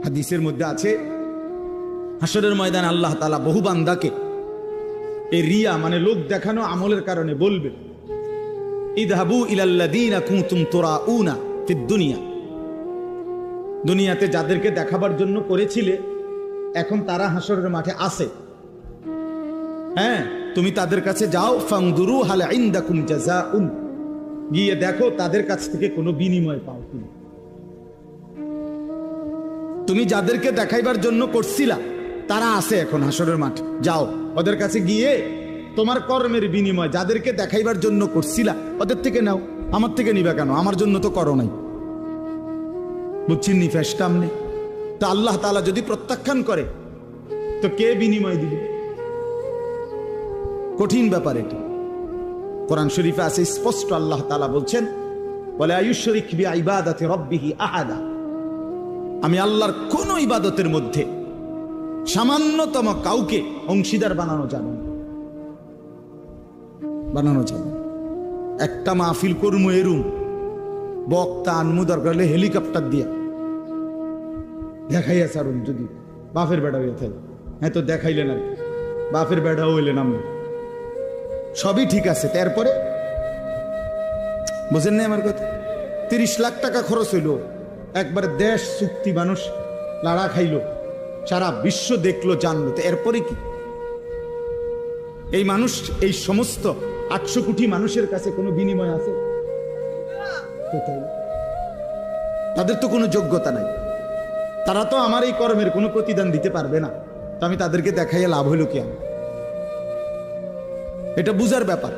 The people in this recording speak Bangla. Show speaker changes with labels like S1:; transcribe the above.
S1: হাদিসের মধ্যে আছে, হাসরের ময়দানে আল্লাহ তাআলা বহু বান্দাকে এই রিয়া মানে লোক দেখানো আমলের কারণে বলবে, ইযহাবু ইলাল্লাযীনা কুনতুম তুরাউনা ফিদ দুনিয়া, দুনিয়াতে যাদেরকে দেখাবার জন্য করেছিলে এখন তারা হাসরের মাঠে আছে, হ্যাঁ তুমি তাদের কাছে যাও, ফানদুরু হাল ইনদাকুম জাযাউন, গিয়ে দেখো তাদের কাছ থেকে কোনো বিনিময় পাও কিনা। তুমি যাদেরকে দেখাইবার জন্য করছিলা তারা আছে এখন হাসরের মাঠে, যাও ওদের কাছে গিয়ে তোমার কর্মের বিনিময় যাদেরকে দেখাইবার জন্য করছিলা ওদের থেকে নাও, আমার থেকে নিবা কেন? আমার জন্য তো করো নাই। বুঝছেন নি ফেসটাম নেই তো আল্লাহ তাআলা যদি প্রত্যাখ্যান করে তো কে বিনিময় দিবে? কঠিন ব্যাপার এটা। কোরআন শরীফে আছে স্পষ্ট, আল্লাহ তাআলা বলছেন, ওয়ালা ইউশরিক বিইবাদাতি রাব্বিহি আহাদা, আমি আল্লাহর কোন ইবাদতের মধ্যে সামান্যতম কাউকে অংশীদার বানানো যাবে না, বানানো যাবে। একটা মাহফিল করমু এরুম বক্তা আনমু দরকার হলে হেলিকপ্টার দিয়া দেখাইয়া সারুন, যদি বাপের বেড়া হইয়া থাকে, হ্যাঁ তো দেখাইলে না, বাপের বেড়াও হইলে নাম সবই ঠিক আছে, তারপরে বুঝেন না আমার কথা? 30 লাখ টাকা খরচ হইল, একবার দেশ চুক্তি, মানুষ লাড়া খাইলো, সারা বিশ্ব দেখলো জানলো, তো এরপরে কি? এই মানুষ, এই সমস্ত 800 কোটি মানুষের কাছে কোনো বিনিময় আছে? তাদের তো কোনো যোগ্যতা নাই, তারা তো আমার এই কর্মের কোনো প্রতিদান দিতে পারবে না, তো আমি তাদেরকে দেখাইয়া লাভ হইল কি? এটা বুঝার ব্যাপার।